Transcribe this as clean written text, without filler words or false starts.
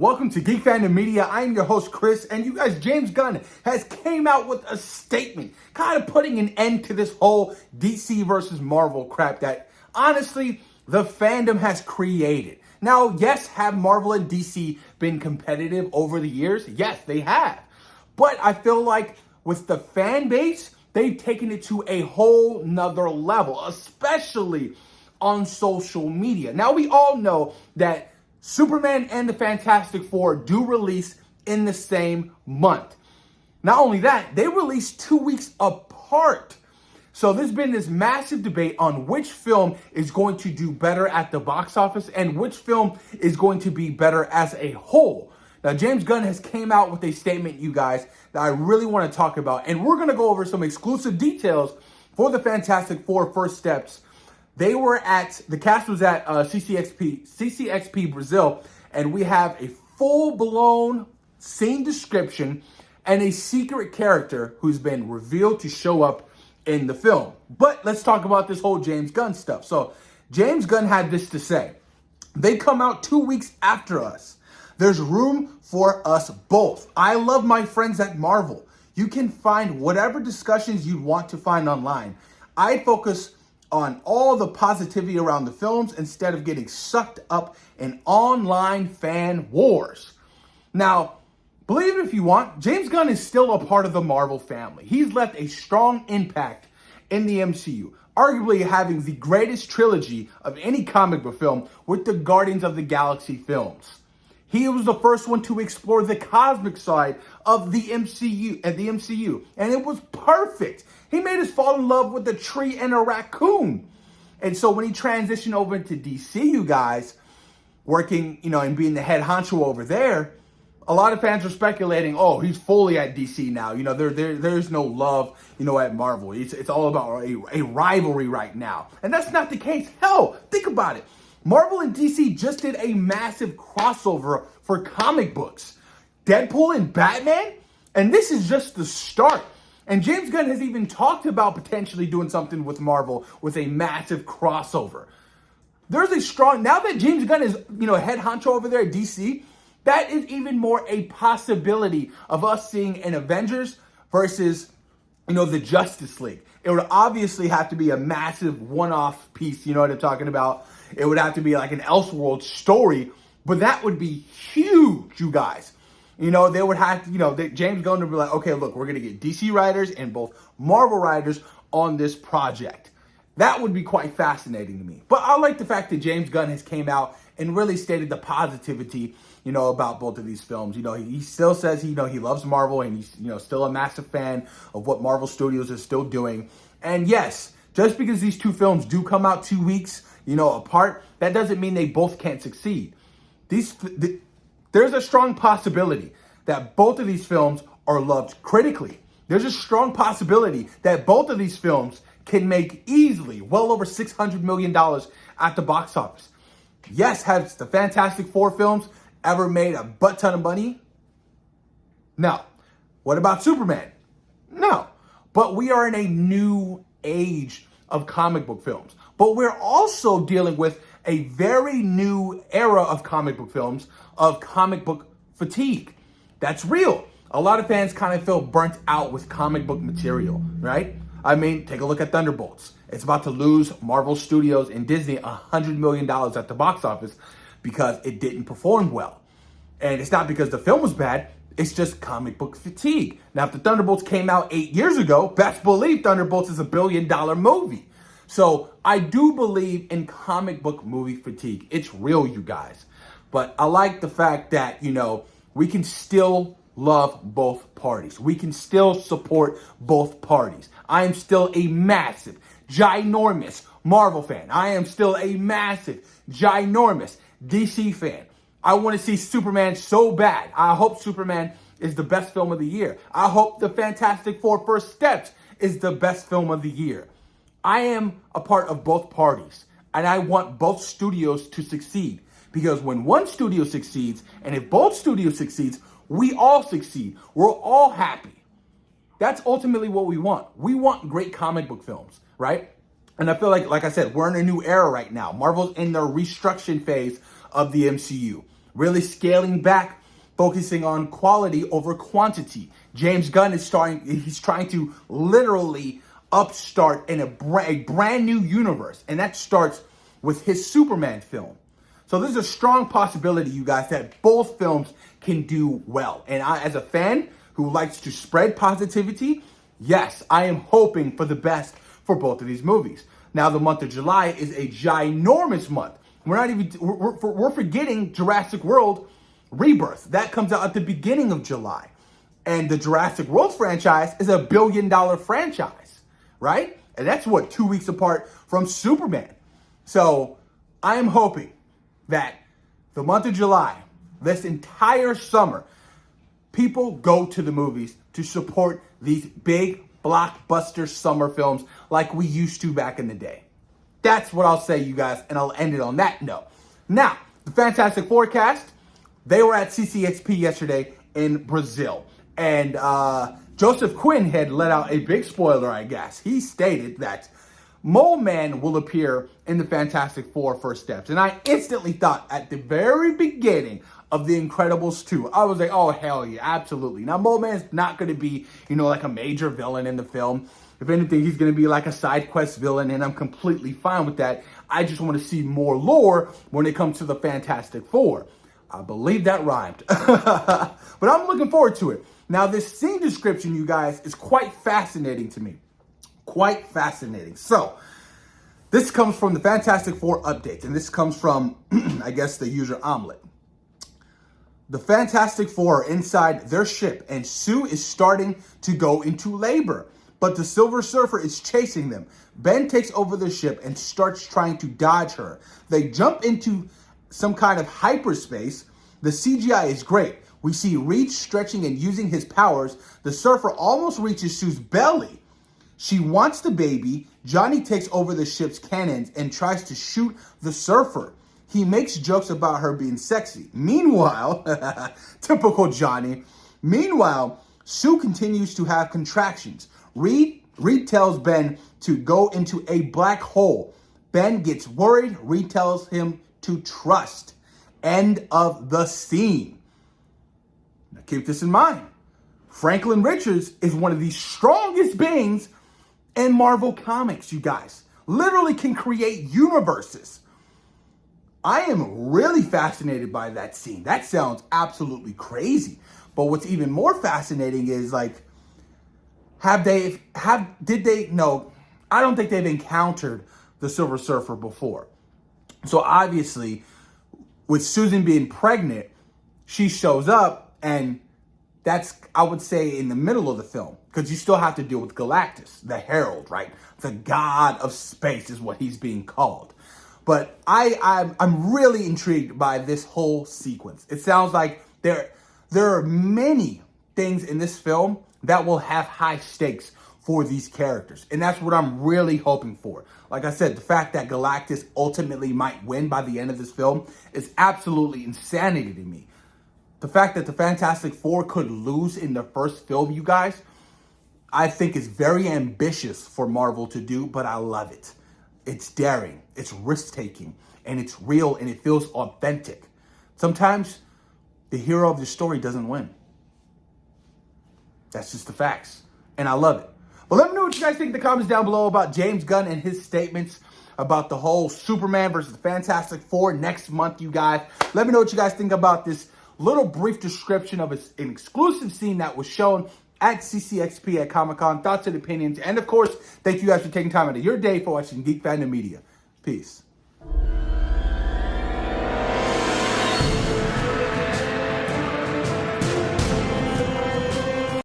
Welcome to Geek Fandom Media. I am your host, Chris, and you guys, James Gunn has came out with a statement, kind of putting an end to this whole DC versus Marvel crap that, honestly, the fandom has created. Now, yes, have Marvel and DC been competitive over the years? Yes, they have. But I feel like with the fan base, they've taken it to a whole nother level, especially on social media. Now, we all know that Superman and the Fantastic Four do release in the same month. Not only that, they release 2 weeks apart. So there's been this massive debate on which film is going to do better at the box office and which film is going to be better as a whole. Now, James Gunn has came out with a statement, you guys, that I really want to talk about. And we're going to go over some exclusive details for the Fantastic Four First Steps. The cast was at CCXP Brazil, and we have a full-blown scene description and a secret character who's been revealed to show up in the film. But let's talk about this whole James Gunn stuff. So James Gunn had this to say. They come out 2 weeks after us. There's room for us both. I love my friends at Marvel. You can find whatever discussions you want to find online. I focus on all the positivity around the films instead of getting sucked up in online fan wars. Now, believe it if you want, James Gunn is still a part of the Marvel family. He's left a strong impact in the MCU, arguably having the greatest trilogy of any comic book film with the Guardians of the Galaxy films. He was the first one to explore the cosmic side of the MCU, and it was perfect. He made us fall in love with a tree and a raccoon. And so when he transitioned over into DC, you guys, working, and being the head honcho over there, a lot of fans are speculating, oh, he's fully at DC now. There's no love, at Marvel. It's all about a rivalry right now. And that's not the case. Hell, think about it. Marvel and DC just did a massive crossover for comic books. Deadpool and Batman? And this is just the start. And James Gunn has even talked about potentially doing something with Marvel with a massive crossover. Now that James Gunn is, head honcho over there at DC, that is even more a possibility of us seeing an Avengers versus, the Justice League. It would obviously have to be a massive one-off piece, you know what I'm talking about? It would have to be like an Elseworld story, but that would be huge, you guys. They would have to, James Gunn would be like, okay, look, we're going to get DC writers and both Marvel writers on this project. That would be quite fascinating to me. But I like the fact that James Gunn has came out and really stated the positivity, about both of these films. He still says, he loves Marvel and he's, still a massive fan of what Marvel Studios is still doing. And yes, just because these two films do come out 2 weeks, apart, that doesn't mean they both can't succeed. There's a strong possibility that both of these films are loved critically. There's a strong possibility that both of these films can make easily well over $600 million at the box office. Yes, has the Fantastic Four films ever made a butt ton of money? No. What about Superman? No. But we are in a new age of comic book films. But we're also dealing with a very new era of comic book films, of comic book fatigue. That's real. A lot of fans kind of feel burnt out with comic book material, right? I mean, take a look at Thunderbolts. It's about to lose Marvel Studios and Disney $100 million at the box office because it didn't perform well. And it's not because the film was bad. It's just comic book fatigue. Now, if the Thunderbolts came out 8 years ago, best believe Thunderbolts is a $1 billion movie. So I do believe in comic book movie fatigue. It's real, you guys. But I like the fact that, we can still love both parties. We can still support both parties. I am still a massive, ginormous Marvel fan. I am still a massive, ginormous DC fan. I want to see Superman so bad. I hope Superman is the best film of the year. I hope the Fantastic Four First Steps is the best film of the year. I am a part of both parties, and I want both studios to succeed. Because when one studio succeeds, and if both studios succeeds, we all succeed. We're all happy. That's ultimately what we want. We want great comic book films, right? And I feel like I said, we're in a new era right now. Marvel's in the restructuring phase of the MCU. really scaling back, focusing on quality over quantity. James Gunn is he's trying to literally upstart in a brand new universe. And that starts with his Superman film. So there's a strong possibility, you guys, that both films can do well. And I, as a fan who likes to spread positivity, yes, I am hoping for the best for both of these movies. Now, the month of July is a ginormous month. We're forgetting Jurassic World Rebirth. That comes out at the beginning of July. And the Jurassic World franchise is $1 billion franchise, right? And that's 2 weeks apart from Superman. So I am hoping that the month of July, this entire summer, people go to the movies to support these big blockbuster summer films like we used to back in the day. That's what I'll say, you guys, and I'll end it on that note. Now, the Fantastic Four cast, they were at CCXP yesterday in Brazil. And Joseph Quinn had let out a big spoiler, I guess. He stated that Mole Man will appear in the Fantastic Four First Steps. And I instantly thought at the very beginning of The Incredibles 2, I was like, oh, hell yeah, absolutely. Now, Mole Man's not going to be, like a major villain in the film. If anything, he's going to be like a side quest villain, and I'm completely fine with that. I just want to see more lore when it comes to the Fantastic Four. I believe that rhymed. But I'm looking forward to it. Now, this scene description, you guys, is quite fascinating to me. Quite fascinating. So, this comes from the Fantastic Four updates, and this comes from, I guess, the user Omelet. The Fantastic Four are inside their ship, and Sue is starting to go into labor, but the Silver Surfer is chasing them. Ben takes over the ship and starts trying to dodge her. They jump into some kind of hyperspace. The CGI is great. We see Reed stretching and using his powers. The Surfer almost reaches Sue's belly. She wants the baby. Johnny takes over the ship's cannons and tries to shoot the Surfer. He makes jokes about her being sexy. Meanwhile, typical Johnny. Meanwhile, Sue continues to have contractions. Reed tells Ben to go into a black hole. Ben gets worried. Reed tells him to trust. End of the scene. Now keep this in mind. Franklin Richards is one of the strongest beings in Marvel Comics, you guys. Literally can create universes. I am really fascinated by that scene. That sounds absolutely crazy. But what's even more fascinating is, like, no, I don't think they've encountered the Silver Surfer before. So obviously, with Susan being pregnant, she shows up, and that's, I would say, in the middle of the film, because you still have to deal with Galactus, the Herald, right? The god of space is what he's being called. But I'm really intrigued by this whole sequence. It sounds like there are many things in this film that will have high stakes for these characters. And that's what I'm really hoping for. Like I said, the fact that Galactus ultimately might win by the end of this film is absolutely insanity to me. The fact that the Fantastic Four could lose in the first film, you guys, I think is very ambitious for Marvel to do, but I love it. It's daring, it's risk-taking, and it's real, and it feels authentic. Sometimes the hero of the story doesn't win. That's just the facts, and I love it. But let me know what you guys think in the comments down below about James Gunn and his statements about the whole Superman versus the Fantastic Four next month, you guys. Let me know what you guys think about this little brief description of an exclusive scene that was shown at CCXP at Comic-Con. Thoughts and opinions. And, of course, thank you guys for taking time out of your day for watching Geek Fandom Media. Peace.